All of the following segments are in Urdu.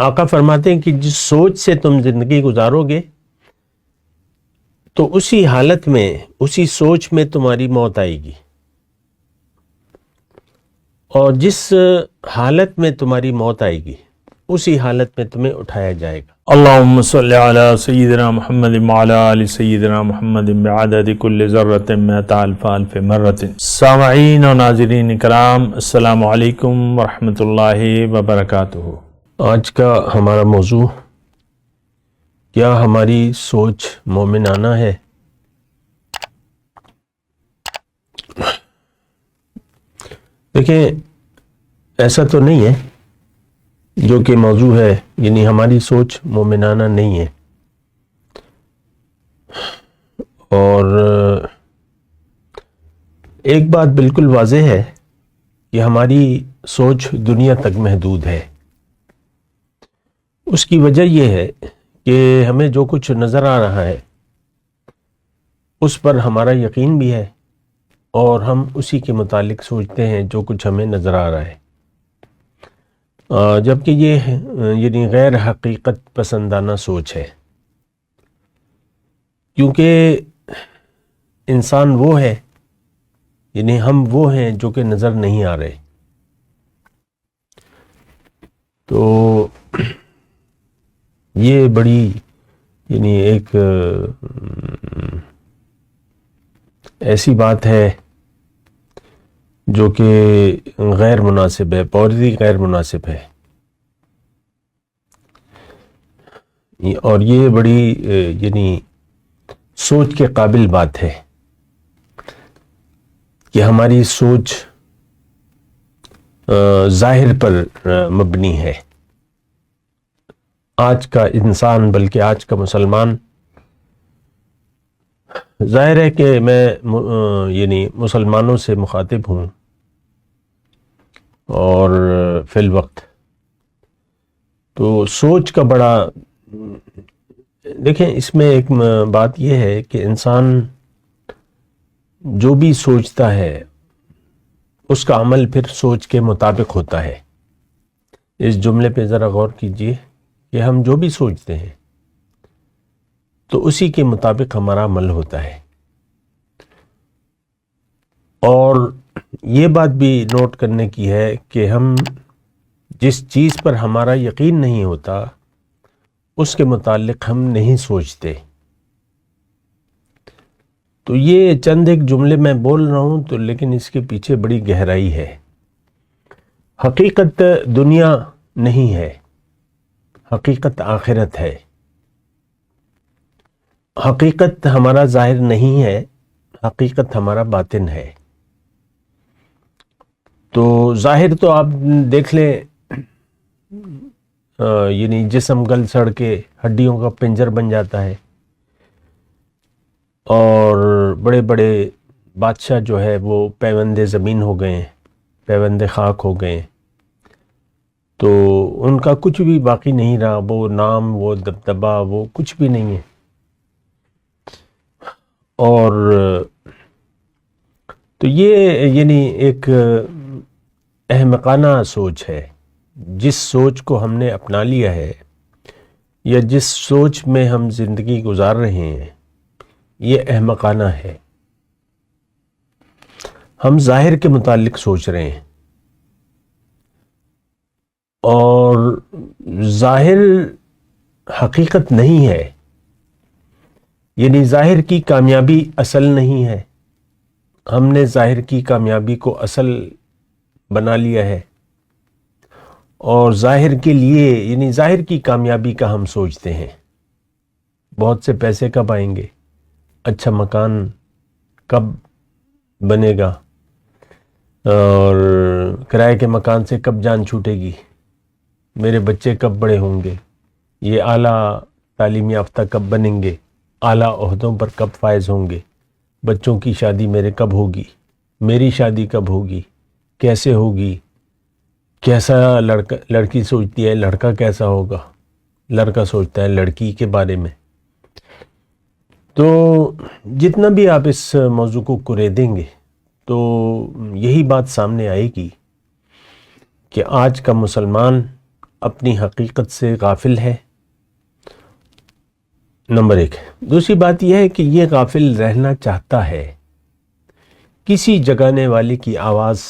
آقا فرماتے ہیں کہ جس سوچ سے تم زندگی گزارو گے تو اسی حالت میں، اسی سوچ میں تمہاری موت آئے گی، اور جس حالت میں تمہاری موت آئے گی اسی حالت میں تمہیں اٹھایا جائے گا۔ اللہم صلی علی سیدنا محمد وعلی آل سیدنا محمد بعدد کل ذرۃ مئۃ الف الف مرۃ۔ سامعین و ناظرین کرام، السلام علیکم ورحمۃ اللہ وبرکاتہ۔ آج کا ہمارا موضوع، کیا ہماری سوچ مومنانہ ہے؟ دیکھیں، ایسا تو نہیں ہے جو کہ موضوع ہے، یعنی ہماری سوچ مومنانہ نہیں ہے، اور ایک بات بالکل واضح ہے کہ ہماری سوچ دنیا تک محدود ہے۔ اس کی وجہ یہ ہے کہ ہمیں جو کچھ نظر آ رہا ہے اس پر ہمارا یقین بھی ہے، اور ہم اسی کے متعلق سوچتے ہیں جو کچھ ہمیں نظر آ رہا ہے، جبکہ یہ یعنی غیر حقیقت پسندانہ سوچ ہے، کیونکہ انسان وہ ہے، یعنی ہم وہ ہیں جو کہ نظر نہیں آ رہے۔ تو یہ بڑی یعنی ایک ایسی بات ہے جو کہ غیر مناسب ہے، بہت ہی غیر مناسب ہے، اور یہ بڑی یعنی سوچ کے قابل بات ہے کہ ہماری سوچ ظاہر پر مبنی ہے۔ آج کا انسان، بلکہ آج کا مسلمان، ظاہر ہے کہ میں یعنی مسلمانوں سے مخاطب ہوں، اور فی الوقت تو سوچ کا بڑا، دیکھیں اس میں ایک بات یہ ہے کہ انسان جو بھی سوچتا ہے اس کا عمل پھر سوچ کے مطابق ہوتا ہے۔ اس جملے پہ ذرا غور کیجئے کہ ہم جو بھی سوچتے ہیں تو اسی کے مطابق ہمارا عمل ہوتا ہے، اور یہ بات بھی نوٹ کرنے کی ہے کہ ہم جس چیز پر ہمارا یقین نہیں ہوتا اس کے متعلق ہم نہیں سوچتے۔ تو یہ چند ایک جملے میں بول رہا ہوں تو، لیکن اس کے پیچھے بڑی گہرائی ہے۔ حقیقت دنیا نہیں ہے، حقیقت آخرت ہے۔ حقیقت ہمارا ظاہر نہیں ہے، حقیقت ہمارا باطن ہے۔ تو ظاہر تو آپ دیکھ لیں، یعنی جسم گل سڑ کے ہڈیوں کا پنجر بن جاتا ہے، اور بڑے بڑے بادشاہ جو ہے وہ پیوند زمین ہو گئے ہیں، پیوند خاک ہو گئے ہیں، تو ان کا کچھ بھی باقی نہیں رہا، وہ نام، وہ دبدبہ، وہ کچھ بھی نہیں ہے۔ اور تو یہ یعنی ایک احمقانہ سوچ ہے۔ جس سوچ کو ہم نے اپنا لیا ہے، یا جس سوچ میں ہم زندگی گزار رہے ہیں، یہ احمقانہ ہے۔ ہم ظاہر کے متعلق سوچ رہے ہیں، اور ظاہر حقیقت نہیں ہے، یعنی ظاہر کی کامیابی اصل نہیں ہے۔ ہم نے ظاہر کی کامیابی کو اصل بنا لیا ہے، اور ظاہر کے لیے، یعنی ظاہر کی کامیابی کا ہم سوچتے ہیں۔ بہت سے پیسے کب آئیں گے، اچھا مکان کب بنے گا، اور کرائے کے مکان سے کب جان چھوٹے گی، میرے بچے کب بڑے ہوں گے، یہ اعلیٰ تعلیم یافتہ کب بنیں گے، اعلیٰ عہدوں پر کب فائز ہوں گے، بچوں کی شادی میرے کب ہوگی، میری شادی کب ہوگی، کیسے ہوگی، کیسا لڑکی سوچتی ہے لڑکا کیسا ہوگا، لڑکا سوچتا ہے لڑکی کے بارے میں۔ تو جتنا بھی آپ اس موضوع کو کریدیں گے تو یہی بات سامنے آئے گی کہ آج کا مسلمان اپنی حقیقت سے غافل ہے، نمبر 1۔ دوسری بات یہ ہے کہ یہ غافل رہنا چاہتا ہے، کسی جگانے والے کی آواز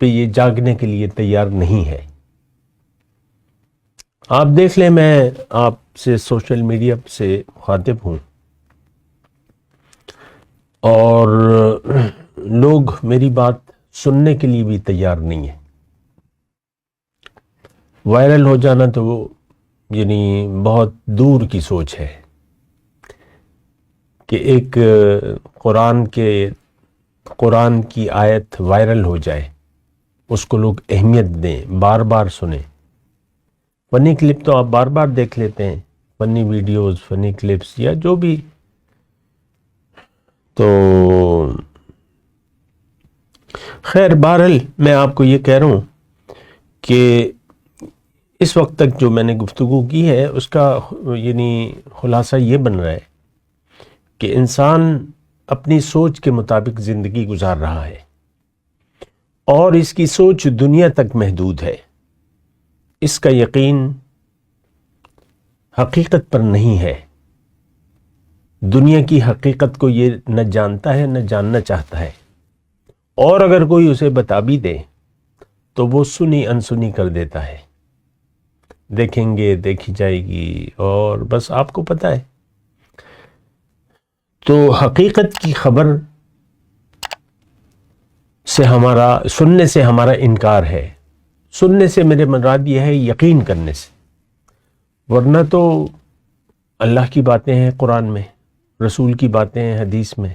پہ یہ جاگنے کے لیے تیار نہیں ہے۔ آپ دیکھ لیں، میں آپ سے سوشل میڈیا سے مخاطب ہوں اور لوگ میری بات سننے کے لیے بھی تیار نہیں ہے۔ وائرل ہو جانا تو وہ بہت دور کی سوچ ہے کہ ایک قرآن کی آیت وائرل ہو جائے، اس کو لوگ اہمیت دیں، بار بار سنیں۔ فنی کلپ تو آپ بار بار دیکھ لیتے ہیں، فنی ویڈیوز، فنی کلپس یا جو بھی۔ تو خیر، بہرحال میں آپ کو یہ کہہ رہا ہوں کہ اس وقت تک جو میں نے گفتگو کی ہے اس کا خلاصہ یہ بن رہا ہے کہ انسان اپنی سوچ کے مطابق زندگی گزار رہا ہے اور اس کی سوچ دنیا تک محدود ہے۔ اس کا یقین حقیقت پر نہیں ہے، دنیا کی حقیقت کو یہ نہ جانتا ہے نہ جاننا چاہتا ہے، اور اگر کوئی اسے بتا بھی دے تو وہ سنی انسنی کر دیتا ہے، دیکھیں گے، دیکھی جائے گی، اور بس آپ کو پتہ ہے۔ تو حقیقت کی خبر سے سننے سے ہمارا انکار ہے۔ سننے سے میرے مراد یہ ہے یقین کرنے سے، ورنہ تو اللہ کی باتیں ہیں قرآن میں، رسول کی باتیں ہیں حدیث میں،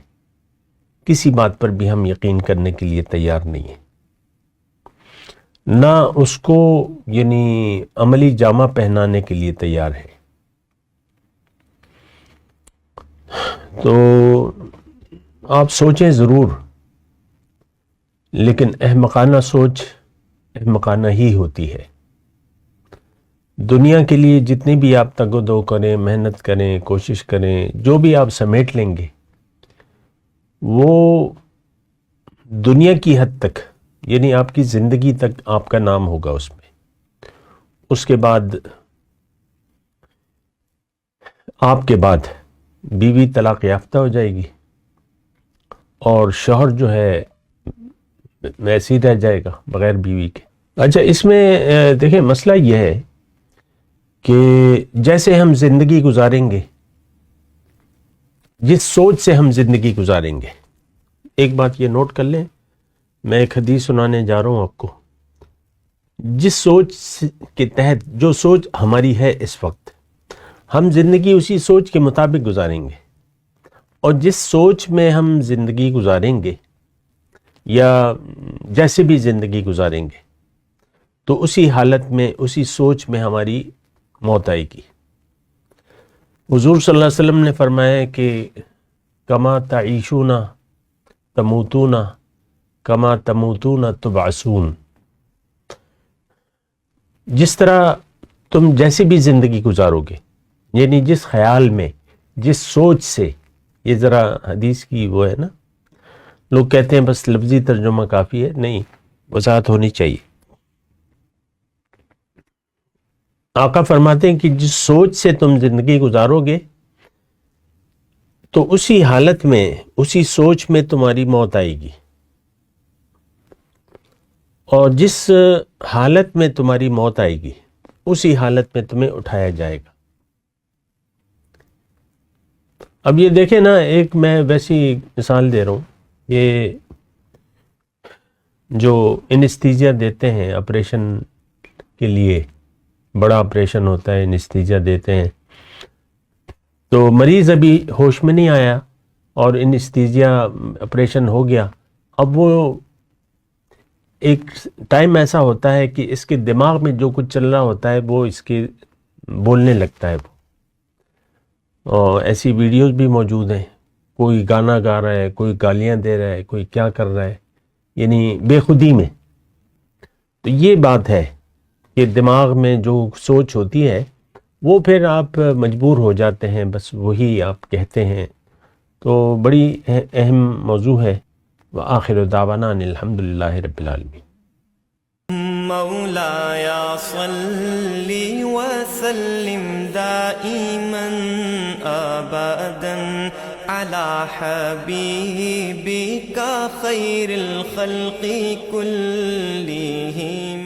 کسی بات پر بھی ہم یقین کرنے کے لیے تیار نہیں ہیں، نہ اس کو عملی جامہ پہنانے کے لیے تیار ہے۔ تو آپ سوچیں ضرور، لیکن احمقانہ سوچ احمقانہ ہی ہوتی ہے۔ دنیا کے لیے جتنی بھی آپ تگ و دو کریں، محنت کریں، کوشش کریں، جو بھی آپ سمیٹ لیں گے وہ دنیا کی حد تک، آپ کی زندگی تک آپ کا نام ہوگا اس میں۔ اس کے بعد آپ کے بعد بیوی طلاق یافتہ ہو جائے گی اور شوہر جو ہے ویسے ہی رہ جائے گا بغیر بیوی کے۔ اچھا، اس میں دیکھیں مسئلہ یہ ہے کہ جیسے ہم زندگی گزاریں گے، جس سوچ سے ہم زندگی گزاریں گے، ایک بات یہ نوٹ کر لیں، میں ایک حدیث سنانے جا رہا ہوں آپ کو۔ جس سوچ کے تحت، جو سوچ ہماری ہے اس وقت، ہم زندگی اسی سوچ کے مطابق گزاریں گے، اور جس سوچ میں ہم زندگی گزاریں گے یا جیسے بھی زندگی گزاریں گے، تو اسی حالت میں، اسی سوچ میں ہماری موت آئے گی۔ حضور صلی اللہ علیہ وسلم نے فرمایا کہ کما تعیشون تموتون کما تموتون تبعثون، جس طرح تم جیسے بھی زندگی گزارو گے، جس خیال میں، جس سوچ سے، یہ ذرا حدیث کی وہ ہے نا، لوگ کہتے ہیں بس لفظی ترجمہ کافی ہے، نہیں، وضاحت ہونی چاہیے۔ آقا فرماتے ہیں کہ جس سوچ سے تم زندگی گزارو گے تو اسی حالت میں، اسی سوچ میں تمہاری موت آئے گی، اور جس حالت میں تمہاری موت آئے گی اسی حالت میں تمہیں اٹھایا جائے گا۔ اب یہ دیکھیں نا، ایک میں ویسی مثال دے رہا ہوں، یہ جو انستھیزیا دیتے ہیں آپریشن کے لیے، بڑا آپریشن ہوتا ہے، انستھیزیا دیتے ہیں، تو مریض ابھی ہوش میں نہیں آیا اور انستھیزیا آپریشن ہو گیا۔ اب وہ ایک ٹائم ایسا ہوتا ہے کہ اس کے دماغ میں جو کچھ چل رہا ہوتا ہے وہ اس کے بولنے لگتا ہے، اور ایسی ویڈیوز بھی موجود ہیں، کوئی گانا گا رہا ہے، کوئی گالیاں دے رہا ہے، کوئی کیا کر رہا ہے، بے خودی میں۔ تو یہ بات ہے کہ دماغ میں جو سوچ ہوتی ہے وہ پھر آپ مجبور ہو جاتے ہیں، بس وہی آپ کہتے ہیں۔ تو بڑی اہم موضوع ہے۔ وآخر دعوانا ان الحمد للہ رب العالمین۔ مولاي صل وسلم دائما ابدا على حبيبك خير الخلق كلهم.